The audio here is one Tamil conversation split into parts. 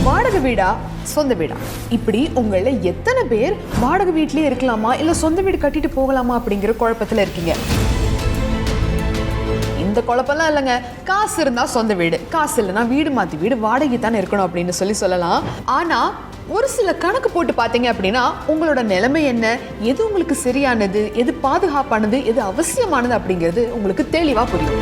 வாடகை வீடா சொந்த வீடா, இப்படி உங்கள எத்தனை பேர் வாடகை வீட்லயே இருக்கலாமா இல்ல சொந்த வீடு கட்டிட்டு போகலாமா அப்படிங்கிற குழப்பத்துல இருக்கீங்க? இந்த குழப்பம்லாம் இல்லைங்க. காசு இருந்தா சொந்த வீடு, காசு இல்லைன்னா வீடு மாத்தி வீடு வாடகை தானே இருக்கணும் அப்படின்னு சொல்லலாம். ஆனா ஒரு சில கணக்கு போட்டு பார்த்தீங்க அப்படின்னா உங்களோட நிலைமை என்ன, எது உங்களுக்கு சரியானது, எது பாதுகாப்பானது, எது அவசியமானது அப்படிங்கிறது உங்களுக்கு தெளிவா புரியும்.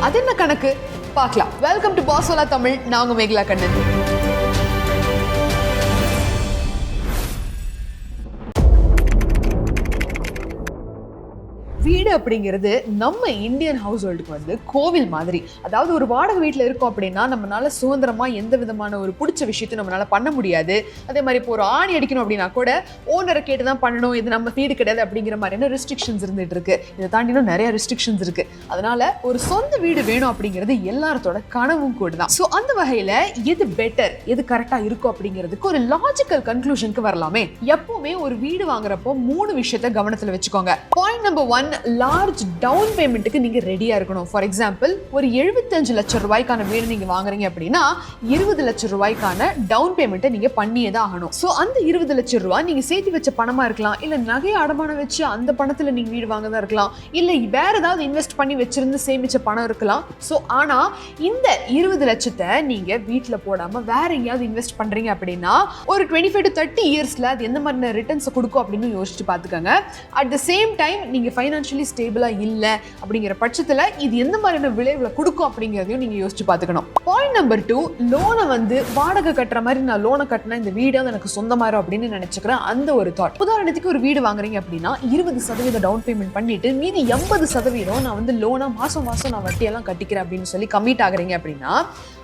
அது என்ன கணக்கு பார்க்கலாம். வெல்கம் டு பாசோலா தமிழ். நான் உங்க மேகலா கண்ணன். வீடு அப்படிங்கிறது நம்ம இந்தியன் ஹவுஸ் ஹோல்டுக்கு வந்து கோவில் மாதிரி. அதாவது ஒரு வாடகை வீட்டில் இருக்கோம் அப்படின்னா நம்மளால சுதந்திரமா எந்த விதமான ஒரு பிடிச்ச விஷயத்தையும் நம்மளால பண்ண முடியாது. அதே மாதிரி இப்போ ஒரு ஆணி அடிக்கணும் அப்படின்னா கூட ஓனரை கேட்டு தான் பண்ணணும், இது நம்ம வீடு கிடையாது அப்படிங்கிற மாதிரியான ரெஸ்ட்ரிக்ஷன்ஸ் இருந்துட்டு இருக்கு. இதை தாண்டினும் நிறைய ரெஸ்ட்ரிக்ஷன்ஸ் இருக்கு. அதனால ஒரு சொந்த வீடு வேணும் அப்படிங்கிறது எல்லாத்தோட கனவும் கூட தான். ஸோ அந்த வகையில எது பெட்டர், எது கரெக்டா இருக்கும் அப்படிங்கிறதுக்கு ஒரு லாஜிக்கல் கன்க்ளூஷனுக்கு வரலாமே. எப்பவுமே ஒரு வீடு வாங்குறப்போ 3 விஷயத்த கவனத்துல வச்சுக்கோங்க. பாயிண்ட் நம்பர் 1, லார்ஜ் டவுன் பேமெண்ட்டுக்கு நீங்க ரெடியா இருக்கணும். ஃபார் எக்ஸாம்பிள், ஒரு 75 லட்சம் ரூபாய்க்கான வீடு நீங்க வாங்குறீங்க அப்படின்னா 20 லட்சம் ரூபாய்க்கான டவுன் பேமெண்ட்டை நீங்க பண்ணியே தான் ஆகணும். ஸோ அந்த 20 லட்சம் ரூபாய் நீங்க சேர்த்து வச்ச பணமா இருக்கலாம், இல்ல நகையை அடமானம் வச்சு அந்த பணத்துல நீங்க வீடு வாங்கதான் இருக்கலாம், இல்ல வேற ஏதாவது இன்வெஸ்ட் பண்ணி வச்சிருந்து சேமிச்ச பணம் இருக்கலாம். ஸோ ஆனா இந்த 20 லட்சத்தை நீங்க வீட்டுல போடாம வேற எங்கேயாவது இன்வெஸ்ட் பண்றீங்க அப்படின்னா ஒரு 25 to 30 இயர்ஸ்ல அது எந்த மாதிரி ரிட்டர்ன்ஸ் கொடுக்கும் அப்படின்னு யோசிச்சு பாத்துக்கோங்க. அட் த சேம் டைம் நீங்க ஃபைனான்ஷியலி ஸ்டேபிளா இல்ல அப்படிங்கிற பட்சத்துல இது எந்த மாதிரியான விளைவுல கொடுக்கும் அப்படிங்கறதையும் நீங்க யோசிச்சு பாத்துக்கணும். பாயிண்ட் நம்பர் 2, லோனை வந்து வாடகை கட்டுற மாதிரி நான் லோனை கட்டினா இந்த வீடாவது எனக்கு சொந்தமாயிரும் அப்படின்னு நினைச்சுக்கிறேன். அந்த ஒரு தாட். உதாரணத்துக்கு ஒரு வீடு வாங்குறீங்க அப்படின்னா 20% டவுன் பேமெண்ட் பண்ணிட்டு மீதி 80% நான் வந்து லோனா மாசம் மாசம் நான் வட்டியெல்லாம் கட்டிக்கிறேன் அப்படின்னு சொல்லி கமிட் ஆகுறீங்க அப்படின்னா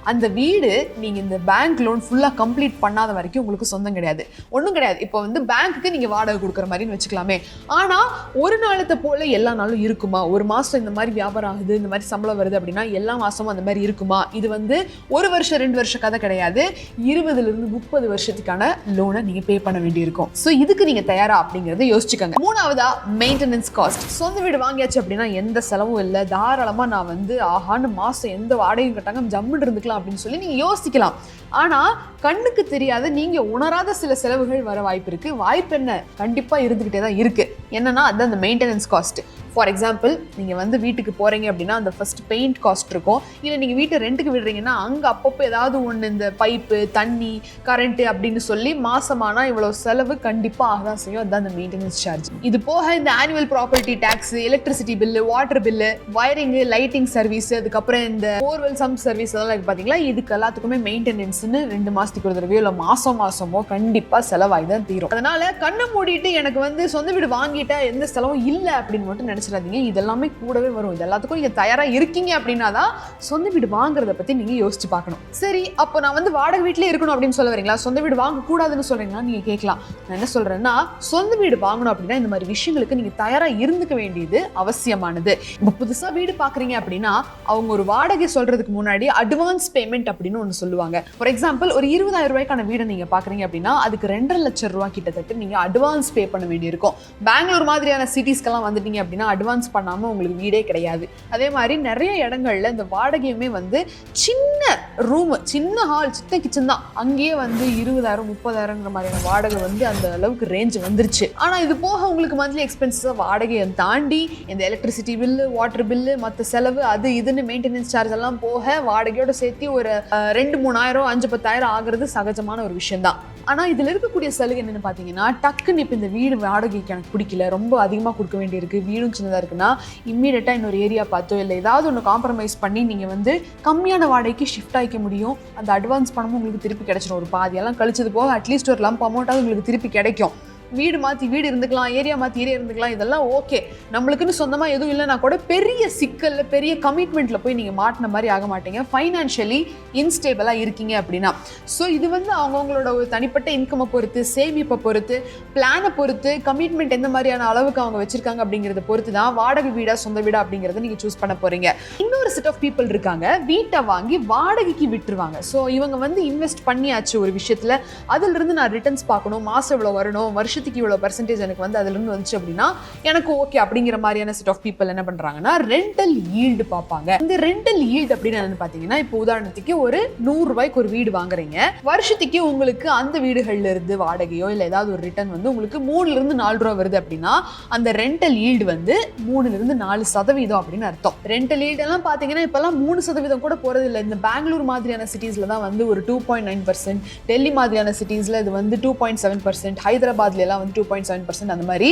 அந்த வீடு நீங்க இந்த பேங்க் லோன் ஃபுல்லா கம்ப்ளீட் பண்ணாத வரைக்கும் உங்களுக்கு சொந்தம் கிடையாது, ஒன்றும் கிடையாது. இப்போ வந்து பேங்க்குக்கு நீங்க வாடகை கொடுக்குற மாதிரின்னு வச்சுக்கலாமே. ஆனா ஒரு நாளத்தை போல எல்லா நாளும் இருக்குமா? ஒரு மாசம் இந்த மாதிரி வியாபாரம் ஆகுது, இந்த மாதிரி சம்பளம் வருது அப்படின்னா எல்லா மாசமும் அந்த மாதிரி இருக்குமா? இது வந்து 1 வருஷம் 2 வருஷம் கதை கிடையாது. 20 to 30 வருஷத்துக்கான லோனை நீங்க பே பண்ண வேண்டி இருக்கும். ஸோ இதுக்கு நீங்க தயாரா அப்படிங்கறத யோசிச்சுக்கோங்க. 3வதா, மெயின்டெனன்ஸ் காஸ்ட். சொந்த வீடு வாங்கியாச்சு அப்படின்னா எந்த செலவும் இல்லை, தாராளமா நான் வந்து ஆஹான்னு மாசம் எந்த வாடகையும் கட்டாங்க ஜம்முன்னு இருந்துக்கலாம் அப்படின்னு சொல்லி நீங்க யோசிக்கலாம். ஆனா கண்ணுக்கு தெரியாத நீங்க உணராத சில செலவுகள் வர வாய்ப்பு இருக்கு. வாய்ப்பு என்ன? கண்டிப்பா இருந்துகிட்டே தான் இருக்கு. என்னன்னா அது அந்த மெயின்டெனன்ஸ் காஸ்ட். ஃபார் எக்ஸாம்பிள், நீங்க வந்து வீட்டுக்கு போறீங்க அப்படின்னா அந்த ஃபர்ஸ்ட் பெயிண்ட் காஸ்ட் இருக்கும். இல்லை நீங்க வீட்டை ரெண்டுக்கு விடுறீங்கன்னா அங்க அப்பப்போ ஏதாவது ஒன்று இந்த பைப்பு, தண்ணி, கரண்ட் அப்படின்னு சொல்லி மாசமானா இவ்வளவு செலவு கண்டிப்பா ஆகதான் செய்யும். அதுதான் அந்த மெயின்டெனன்ஸ் சார்ஜ். இது போக இந்த annual property tax, electricity bill, water bill, wiring, lighting service, அதுக்கப்புறம் இந்த போர்வெல் சம்ப் சர்வீஸ் அதெல்லாம் இருக்கு பாத்தீங்களா. இதுக்கு எல்லாத்துக்குமே மெயின்டெனன்ஸ்னு 2 மாசத்துக்கு ஒரு தடவையோ இல்லை மாசமோ கண்டிப்பா செலவாய்தான் தீரும். அதனால கண்ணை மூடிட்டு எனக்கு வந்து சொந்த வீடு வாங்கிட்டா எந்த செலவும் இல்லை அப்படின்னு மட்டும் நினைச்சிடாதீங்க. இதெல்லாமே கூடவே வரும். இது எல்லாத்துக்கும் நீங்க தயாரா இருக்கீங்க அப்படின்னா தான் சொந்த வீடு வாங்குறத பத்தி நீங்க யோசிச்சு பார்க்கணும். சரி, அப்போ நான் வந்து வாடகை வீட்லயே இருக்கணும் அப்படின்னு சொல்ல வரீங்களா? சொந்த வீடு வாங்க கூடாதுன்னு சொல்றீங்களா? நீங்க கேட்கலாம். நான் என்ன சொல்றேன்னா, சொந்த வீடு வாங்கணும் அப்படின்னா இந்த மாதிரி விஷயங்களுக்கு நீங்க தயாரா இருந்துக்க வேண்டியது அவசியமானது. இப்போ புதுசா வீடு பாக்குறீங்க அப்படின்னா அவங்க ஒரு வாடகை சொல்றதுக்கு முன்னாடி அட்வான்ஸ் பேமெண்ட் அப்படின்னு ஒன்று சொல்லுவாங்க. ஃபார் எக்ஸாம்பிள், ஒரு 20,000 ரூபாய்க்கான வீடை நீங்க பாக்குறீங்க அப்படின்னா அதுக்கு 2.5 லட்சம் ரூபாய் கிட்டத்தட்ட நீங்க அட்வான்ஸ் பே பண்ண வேண்டி இருக்கும். பெங்களூர் மாதிரியான சிட்டிஸ்க்கெல்லாம் வந்துட்டீங்க அப்படின்னா அட்வான்ஸ் பண்ணாம உங்களுக்கு வீடே கிடையாது. அதே மாதிரி நிறைய இடங்கள்ல இந்த வாடகையுமே வந்து சின்ன ரூம், சின்ன ஹால், சின்ன கிச்சன் தான். அங்கேயே வந்து 20,000 30,000 மாதிரியான வாடகை வந்து அந்த அளவுக்கு ரேஞ்ச் வந்துருச்சு. ஆனா இது போக உங்களுக்கு மந்த்லி எக்ஸ்பென்சஸ் வாடகையை தாண்டி இந்த எலக்ட்ரிசிட்டி பில்லு, வாட்டர் பில்லு, மற்ற செலவு, அது இதுன்னு மெயின்டெனன்ஸ் சார்ஜ் எல்லாம் போக வாடகையோட சேர்த்து ஒரு 2-3,000 5-10,000 ஆகுறது சகஜமான ஒரு விஷயம் தான். ஆனா இதுல இருக்கக்கூடிய சலுகை என்னன்னு பாத்தீங்கன்னா, டக்குன்னு இப்ப இந்த வீடு வாடகைக்கு எனக்கு பிடிக்கல, ரொம்ப அதிகமா கொடுக்க வேண்டியிருக்கு, வீடும் சின்னதா இருக்குன்னா இம்மீடியட்டா இன்னொரு ஏரியா பார்த்தோ இல்லை ஏதாவது ஒன்று காம்ப்ரமைஸ் பண்ணி நீங்க வந்து கம்மியான வாடகைக்கு ஷிஃப்ட் ஆகிக்க முடியும். அந்த அட்வான்ஸ் பணமும் உங்களுக்கு திருப்பி கிடைச்சிடும். ஒரு பாதியெல்லாம் கழிச்சது போக அட்லீஸ்ட் ஒரு லம்ப் அமௌண்ட்டாவது உங்களுக்கு திருப்பி கிடைக்கும். வீடு மாற்றி வீடு இருந்துக்கலாம், ஏரியா மாற்றி ஏரியா இருந்துக்கலாம், இதெல்லாம் ஓகே. நம்மளுக்குன்னு சொந்தமாக எதுவும் இல்லைனா கூட பெரிய சிக்கல்ல பெரிய கமிட்மெண்ட்டில் போய் நீங்கள் மாட்டின மாதிரி ஆக மாட்டீங்க, ஃபைனான்ஷியலி இன்ஸ்டேபிளாக இருக்கீங்க அப்படின்னா. ஸோ இது வந்து அவங்கவுங்களோட ஒரு தனிப்பட்ட இன்கமை பொறுத்து, சேமிப்பை பொறுத்து, பிளானை பொறுத்து, கமிட்மெண்ட் எந்த மாதிரியான அளவுக்கு அவங்க வச்சிருக்காங்க அப்படிங்கிறத பொறுத்து தான் வாடகை வீடா சொந்த வீடா அப்படிங்கிறத நீங்கள் சூஸ் பண்ண போறீங்க. இன்னொரு செட் ஆஃப் பீப்புள் இருக்காங்க, வீட்டை வாங்கி வாடகைக்கு விட்டுருவாங்க. ஸோ இவங்க வந்து இன்வெஸ்ட் பண்ணியாச்சு ஒரு விஷயத்தில், அதிலிருந்து நான் ரிட்டர்ன்ஸ் பார்க்கணும், மாதம் இவ்வளோ வரணும், வருஷம் வருஷத்துக்கு இவ்வளோ பர்சன்டேஜ் எனக்கு வந்து அதுலேருந்து வந்துச்சு அப்படின்னா எனக்கு ஓகே அப்படிங்கிற மாதிரியான செட் ஆஃப் பீப்பிள் என்ன பண்ணுறாங்கன்னா ரெண்டல் ஈல்டு பார்ப்பாங்க. இந்த ரெண்டல் ஈல்டு அப்படின்னு என்னன்னு பார்த்தீங்கன்னா, இப்போ உதாரணத்துக்கு ஒரு 100 ரூபாய்க்கு ஒரு வீடு வாங்குறீங்க, வருஷத்துக்கு உங்களுக்கு அந்த வீடுகள்ல இருந்து வாடகையோ இல்லை ஏதாவது ஒரு ரிட்டர்ன் வந்து உங்களுக்கு 3-4 ரூபா வருது அப்படின்னா அந்த ரெண்டல் ஈல்டு வந்து 3-4% அப்படின்னு அர்த்தம். ரெண்டல் ஈல்டு எல்லாம் பார்த்தீங்கன்னா இப்பெல்லாம் 3% கூட போறது இல்லை. இந்த பெங்களூர் மாதிரியான சிட்டிஸ்ல தான் வந்து ஒரு 2.9%, டெல்லி மாதிரியான சிட்டிஸ்ல இது வந்து 2.7%, ஹைதராபாத்ல எல்லாம் வந்து 2.7%, அந்த மாதிரி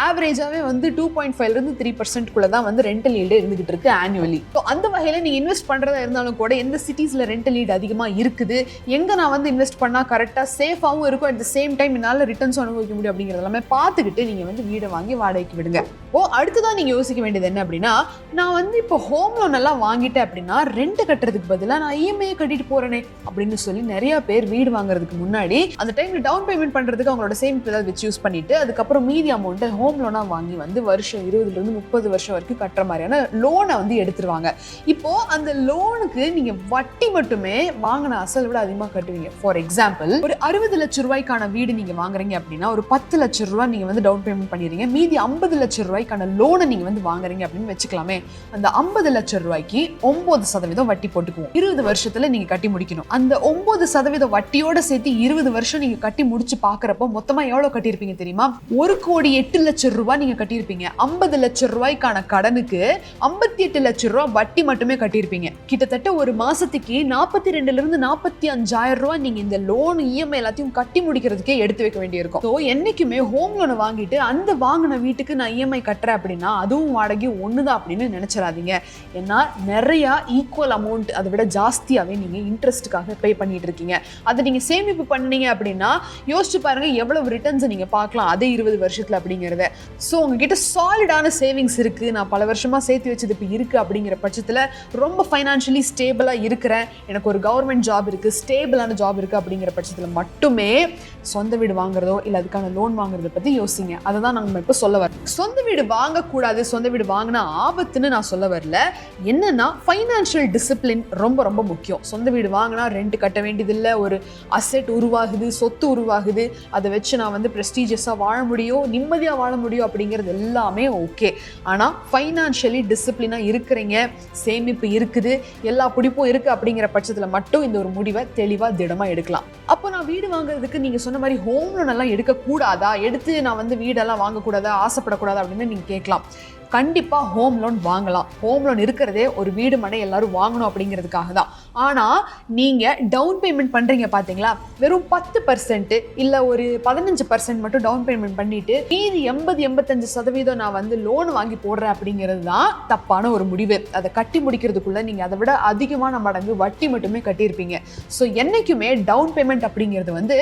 ஆவரேஜாவே வந்து 2.5 to 3% தான் வந்து ரெண்டல் ஈல்டு இருந்துகிட்டு இருக்கு ஆனுவலி. ஸோ அந்த வகையில நீங்க இன்வெஸ்ட் பண்றதா இருந்தாலும் கூட எந்த சிட்டிஸ்ல ரெண்டல் ஈல்டு அதிகமா இருக்குது, எங்க நான் வந்து இன்வெஸ்ட் பண்ணா கரெக்டா சேஃபாவும் இருக்கும், அட் த சேம் டைம் என்னால ரிட்டர்ன்ஸ் அனுபவிக்க முடியும் அப்படிங்கிறது எல்லாமே பார்த்துக்கிட்டு நீங்க வந்து வீடை வாங்கி வாடகைக்கு விடுங்க. அடுத்ததான் நீங்க யோசிக்க வேண்டியது என்ன அப்படின்னா, நான் வந்து இப்போ ஹோம் லோன் எல்லாம் வாங்கிட்டேன் அப்படின்னா ரெண்ட் கட்டுறதுக்கு பதிலாக நான் EMI கட்டிட்டு போறேனே அப்படின்னு சொல்லி நிறைய பேர் வீடு வாங்குறதுக்கு முன்னாடி அந்த டைம்ல டவுன் பேமெண்ட் பண்றதுக்கு அவங்களோட சேமிப்பு ஏதாவது வச்சு யூஸ் பண்ணிட்டு அதுக்கப்புறம் மீதி அமௌண்ட்டை ஹோம் லோனா வாங்கி வந்து வருஷம் 20-30 வருஷம் வரைக்கும் கட்டுற மாதிரியான லோனை வந்து எடுத்துருவாங்க. இப்போ அந்த லோனுக்கு நீங்க வட்டி மட்டுமே வாங்கின அசல் விட அதிகமா கட்டுவீங்க. ஃபார் எக்ஸாம்பிள், ஒரு 60 லட்சம் ரூபாய்க்கான வீடு நீங்க வாங்குறீங்க அப்படின்னா ஒரு 10 லட்சம் ரூபாய் நீங்க வந்து டவுன் பேமெண்ட் பண்ணிடுறீங்க, மீதி 50 லட்சம் ரூபாய்க்கான லோனை நீங்க வந்து வாங்குறீங்க அப்படின்னு வச்சுக்கலாமே. அந்த 50 லட்சம் ரூபாய்க்கு 9% வட்டி போட்டுக்குவோம். 20 வருஷத்துல நீங்க கட்டி முடிக்கணும். அந்த 9% வட்டியோட சேர்த்து 20 வருஷம் நீங்க கட்டி முடிச்சு பாக்குறப்போ மொத்தமா எவ்வளவு கட்டியிருப்பீங்க தெரியுமா? 1,08,00,000 ரூபாய் நீங்க கட்டியிருப்பீங்க. 50 லட்சம் ரூபாய்க்கான கடனுக்கு 58 லட்சம் ரூபாய் வட்டி மட்டுமே கட்டியிருப்பீங்க. கிட்டத்தட்ட ஒரு மாசத்துக்கு 42,000-45,000 ரூபாய் நீங்க இந்த லோன் EMI எல்லாத்தையும் கட்டி முடிக்கிறதுக்கே எடுத்து வைக்க வேண்டியிருக்கும். ஸோ என்னைக்குமே ஹோம் லோனை வாங்கிட்டு அந்த வாங்கின வீட்டுக்கு நான் EMI கட்டுறேன் அப்படின்னா அதுவும் வாடகை ஒண்ணுதான் அப்படின்னு நினைச்சிடாதீங்க. ஏன்னா நிறைய ஈக்குவல் அமௌண்ட் அதை விட ஜாஸ்தியாவே நீங்க இன்ட்ரெஸ்ட்டுக்காக பே பண்ணிட்டு இருக்கீங்க. அதை நீங்க சேமிப்பு பண்ணீங்க அப்படின்னா யோசிச்சு பாருங்க எவ்வளவு ரிட்டர்ன்ஸ் நீங்க பார்க்கலாம் அதே 20 வருஷத்துல அப்படிங்கிறத. ஸோ உங்ககிட்ட சாலிடான சேவிங்ஸ் இருக்கு, நான் பல வருஷமா சேர்த்து வச்சது இப்போ இருக்கு அப்படிங்கிற பட்சத்துல ரொம்ப ஃபைனான்ஷியலி ஸ்டேபிளா இருக்கிறேன், எனக்கு ஒரு கவர்மெண்ட் ஜாப் இருக்கு, ஸ்டேபிளான ஜாப் இருக்கு அப்படிங்கிற பட்சத்துல மட்டுமே சொந்த வீடு வாங்குறதோ இல்லை அதுக்கான லோன் வாங்குறத பத்தி யோசிங்க. அதை தான் நம்ம இப்போ சொல்ல வரோம். சொந்த வீடு வாங்கக்கூடாது, சொந்த வீடு வாங்கினா ஆபத்துன்னு நான் சொல்ல வரல. என்னன்னா ஃபைனான்ஷியல் டிசிப்ளின் ரொம்ப ரொம்ப முக்கியம். சொந்த வீடு வாங்கினா ரெண்ட் கட்ட வேண்டியதில்லை, ஒரு அசெட் உருவாகுது, சொத்து உருவாகுது, அதை வச்சு நான் வந்து ப்ரெஸ்டீஜியஸாக வாழ முடியும், நிம்மதியாக வாழ முடியும் அப்படிங்கிறது எல்லாமே ஓகே. ஆனால் ஃபைனான்ஷியலி டிசிப்ளினாக இருக்கிறீங்க, சேமிப்பு இருக்குது, எல்லா பிடிப்பும் இருக்குது அப்படிங்கிற பட்சத்தில் மட்டும் இந்த ஒரு முடிவை தெளிவாக திடமாக எடுக்கலாம். அப்போ நான் வீடு வாங்குறதுக்கு நீங்கள் சொன்ன மாதிரி ஹோம் லோன் எல்லாம் எடுக்கக்கூடாதா, எடுத்து நான் வந்து வீடெல்லாம் வாங்கக்கூடாதா, ஆசைப்படக்கூடாதா அப்படின்னு நீங்கள் கேட்கலாம். கண்டிப்பா ஹோம் லோன் வாங்கலாம். ஹோம் லோன் இருக்கிறதே ஒரு வீடு மனை எல்லாரும் வாங்கணும் அப்படிங்கிறதுக்காக தான். ஆனா நீங்க டவுன் பேமெண்ட் பண்றீங்க பாத்தீங்களா, வெறும் 10% இல்ல ஒரு 15% மட்டும் டவுன் பேமெண்ட் பண்ணிட்டு மீதி 80-85% நான் வந்து லோன் வாங்கி போடுறேன் அப்படிங்கிறது தான் தப்பான ஒரு முடிவு. அதை கட்டி முடிக்கிறதுக்குள்ள நீங்க அதை விட அதிகமான மடங்கு வட்டி மட்டுமே கட்டியிருப்பீங்க. ஸோ என்னைக்குமே டவுன் பேமெண்ட் அப்படிங்கிறது வந்து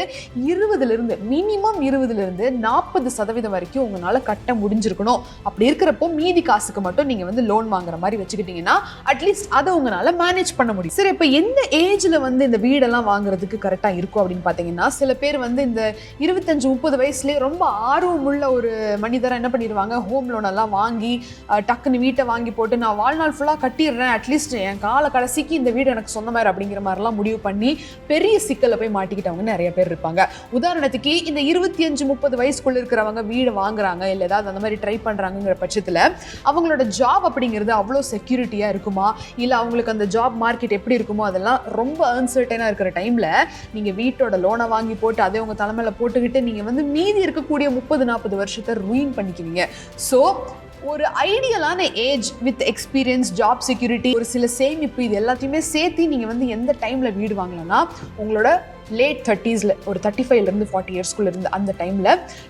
20 மினிமம் 20-40% வரைக்கும் உங்களால கட்ட முடிஞ்சிருக்கணும். அப்படி இருக்கிறப்போ மீதி காசுக்கு மட்டும் நீங்க வந்து லோன் வாங்குற மாதிரி வச்சுக்கிட்டீங்கன்னா அட்லீஸ்ட் அதை உங்களால மேனேஜ் பண்ண முடியும். சரி, இப்போ எந்த ஏஜ்ல வந்து இந்த வீடெல்லாம் வாங்குறதுக்கு கரெக்டா இருக்கும் அப்படின்னு பாத்தீங்கன்னா, சில பேர் வந்து இந்த 25-30 வயசுலேயே ரொம்ப ஆர்வமுள்ள ஒரு மனிதரை என்ன பண்ணிடுவாங்க, ஹோம் லோன் எல்லாம் வாங்கி டக்குன்னு வீட்டை வாங்கி போட்டு நான் வாழ்நாள் ஃபுல்லா கட்டிடுறேன், அட்லீஸ்ட் என் கால கடைசிக்கு இந்த வீடு எனக்கு சொந்த மாதிரி அப்படிங்கிற மாதிரிலாம் முடிவு பண்ணி பெரிய சிக்கலை போய் மாட்டிக்கிட்டவங்க நிறைய பேர் இருப்பாங்க. உதாரணத்துக்கு இந்த 25-30 வயசுக்குள்ள இருக்கிறவங்க வீடு வாங்குறாங்க இல்லை ஏதாவது அந்த மாதிரி ட்ரை பண்றாங்கிற பட்சத்துல அவங்களோட ஜாப் அப்படிங்கிறது அவ்வளோ செக்யூரிட்டியா இருக்குமா, இல்லை அவங்களுக்கு அந்த ஜாப் மார்க்கெட் எப்படி இருக்குமோ அதெல்லாம் ரொம்ப அன்சர்டனா இருக்கிற டைம்ல நீங்க வீட்டோட லோனை வாங்கி போட்டு அதை உங்க தலைமையில போட்டுக்கிட்டு நீங்க வந்து மீதி இருக்கக்கூடிய 30-40 வருஷத்தை ரூயின் பண்ணிக்குவீங்க. ஸோ ஒரு ஐடியலான age with experience, job security, ஒரு சில சேமிப்பு, இது எல்லாத்தையுமே சேர்த்து நீங்க வந்து எந்த டைம்ல வீடு வாங்கலாம்னா உங்களோட லேட் 30s ஒரு 35 to 40 இயர்ஸ்க்குள்ள இருந்து அந்த டைம்ல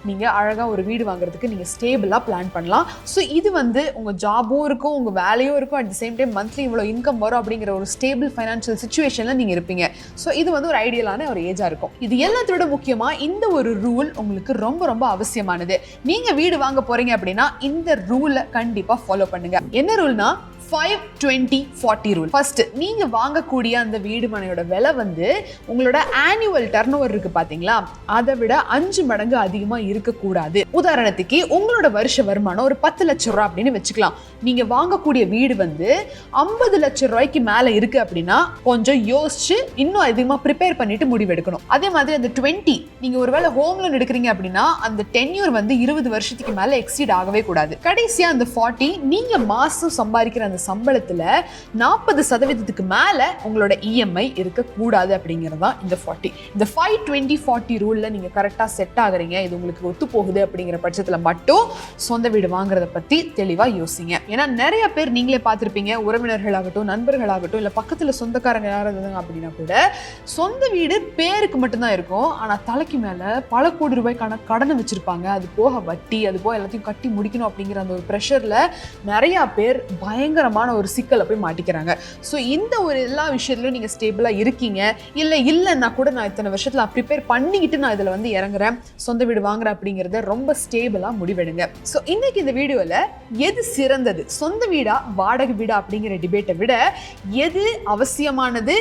நீங்க அழகா ஒரு வீடு வாங்குறதுக்கு நீங்க ஸ்டேபிளா பிளான் பண்ணலாம். ஸோ இது வந்து உங்க ஜாபும் இருக்கும், உங்க வேலையும் இருக்கும், at the same time monthly இவ்வளோ இன்கம் வரும் அப்படிங்கிற ஒரு ஸ்டேபிள் ஃபைனான்ஷியல் சிச்சுவேஷன்ல நீங்க இருப்பீங்க. ஸோ இது வந்து ஒரு ஐடியலான ஒரு ஏஜா இருக்கும். இது எல்லாத்தோட முக்கியமா இந்த ஒரு ரூல் உங்களுக்கு ரொம்ப ரொம்ப அவசியமானது. நீங்க வீடு வாங்க போறீங்க அப்படின்னா இந்த ரூலை கண்டிப்பா ஃபாலோ பண்ணுங்க. என்ன ரூல்னா, 5-20-40 ரூல். ஃபர்ஸ்ட், நீங்க வாங்கக்கூடிய அந்த வீடு மனையோட விலை வந்து உங்களோட ஆனுவல் டர்ன் ஓவர் இருக்கு பாத்தீங்களா, அதை விட 5 மடங்கு அதிகமா இருக்கக்கூடாது. உதாரணத்துக்கு உங்களோட வருஷ வருமானம் ஒரு 10 லட்சம் ரூபாய் அப்படின்னு வச்சுக்கலாம். நீங்க வாங்கக்கூடிய வீடு வந்து 50 லட்சம் ரூபாய்க்கு மேல இருக்கு அப்படின்னா கொஞ்சம் யோசிச்சு இன்னும் அதிகமா ப்ரிப்பேர் பண்ணிட்டு முடிவெடுக்கணும். அதே மாதிரி அந்த 20, நீங்க ஒருவேளை ஹோம் லோன் எடுக்கிறீங்க அப்படின்னா அந்த டென்யூர் வந்து 20 வருஷத்துக்கு மேல எக்ஸீட் ஆகவே கூடாது. கடைசியா அந்த 40, நீங்க மாசம் சம்பாதிக்கிற அந்த சம்பளத்துல 40% மேல உங்களோட இஎம்ஐ இருக்க கூடாது அப்படிங்கிறது தான் இந்த 40. இந்த 5-20-40 ரூல்ல நீங்க கரெக்டா செட் ஆகுறீங்க, இது உங்களுக்கு ஒத்து போகுது அப்படிங்கிற பட்சத்துல மட்டும் சொந்த வீடு வாங்குறத பத்தி தெளிவா யோசிங்க. ஏன்னா நிறைய பேர் நீங்களே பார்த்திருப்பீங்க, உறவினர்களாகட்டும் நண்பர்களாகட்டும் இல்ல பக்கத்துல சொந்தக்காரங்க யாராவது அப்படின்னா கூட சொந்த வீடு பேருக்கு மட்டும்தான் இருக்கும், ஆனா தலைக்கு மேல பல கோடி ரூபாய்க்கான கடனை வச்சிருப்பாங்க. அது போக வட்டி, அது போக எல்லாத்தையும் கட்டி முடிக்கணும் அப்படிங்கிற அந்த ஒரு ப்ரெஷர்ல நிறைய பேர் பயங்கரமான ஒரு சிக்கலை போய் மாட்டிக்கிறாங்க. ஸோ இந்த ஒரு எல்லா விஷயத்துலையும் நீங்க ஸ்டேபிளா இருக்கீங்க, இல்லைன்னா கூட நான் இத்தனை வருஷத்துல ப்ரிப்பேர் பண்ணிக்கிட்டு நான் இதுல வந்து இறங்குறேன், சொந்த வீடு வாங்குறேன் அப்படிங்கிறத ரொம்ப ஸ்டேபிளா முடிவெடுங்க. ஸோ இன்னைக்கு இந்த வீடியோல எது சிறந்தது, சொந்த வீடா வாடகை வீடா அப்படிங்கிற டிபேட்டை விட எது அவசியமானது,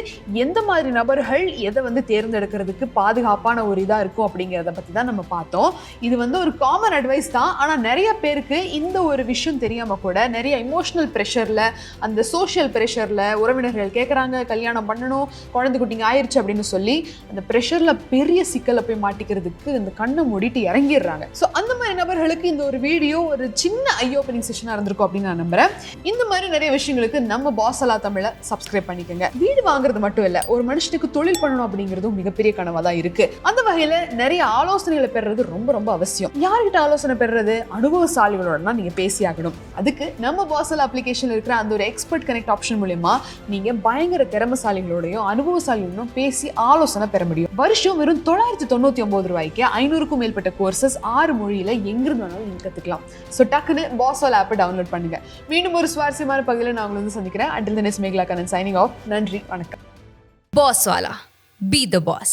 எந்த மாதிரி நபர்கள் எதை வந்து தேர்ந்தெடுக்கிறதுக்கு பாதுகாப்பான ஒரு இதா இருக்கும் அப்படிங்கிறத பத்தி தான் நம்ம பார்த்தோம். இது வந்து ஒரு காமன் அட்வைஸ் தான், ஆனா நிறைய பேருக்கு இந்த ஒரு விஷயம் தெரியாம கூட நிறைய இமோஷனல் ப்ரெஷர்ல, அந்த சோஷியல் ப்ரெஷர்ல உறவினர்கள் கேட்குறாங்க கல்யாணம் பண்ணணும், குழந்தை குட்டிங்க ஆயிடுச்சு அப்படின்னு சொல்லி அந்த ப்ரெஷர்ல பெரிய சிக்கலை போய் மாட்டிக்கிறதுக்கு இந்த கண்ணை மூடிட்டு இறங்கிடுறாங்க. ஸோ அந்த மாதிரி நபர்களுக்கு இந்த ஒரு வீடியோ ஒரு சின்ன ஐ ஓப்பனிங் செஷனா இருந்திருக்கும் அப்படின்னு நான் நம்புறேன். இந்த மாதிரி நிறைய விஷயங்களுக்கு நம்ம பாஸலா தமிழை சப்ஸ்கிரைப் பண்ணிக்கோங்க. வீடு வாங்குறது மட்டும் இல்ல, ஒரு மனுஷனுக்கு தொழில் பண்ணணும் அப்படிங்கிறதும் மிகப்பெரிய கனவா தான் இருக்கு. அந்த வகையில நிறைய ஆலோசனைகளை பெறுறது ரொம்ப ரொம்ப அவசியம். யார்கிட்ட ஆலோசனை பெறுறது? அனுபவசாலிகளோட தான் நீங்க பேசி ஆகணும். அதுக்கு நம்ம பாஸல் அப்ளிகேஷன்ல இருக்கிற அந்த ஒரு எக்ஸ்பர்ட் கனெக்ட் ஆப்ஷன் மூலமா நீங்க பயங்கர திறமசாலிகளோடையும் அனுபவசாலிகளோடும் பேசி ஆலோசனை பெற முடியும். வருஷம் வெறும் 999 ரூபாய்க்கு 500க்கும் மேற்பட்ட கோர்சஸ் 6 மொழியில எங்கிருந்து வேணாலும் நீங்க கத்துக்கலாம். ஸோ டக்குன்னு பாஸல் ஆப்பை டவுன்லோட் பண்ணுங்க. மீண்டும் ஒரு சுவாரஸ்யமான பகுதியில் நான் உங்களை வந்து சந்திக்கிறேன். Until then, it's Meghala Kannan signing off. நன்றி, வணக்கம். Bosswala. Be the boss.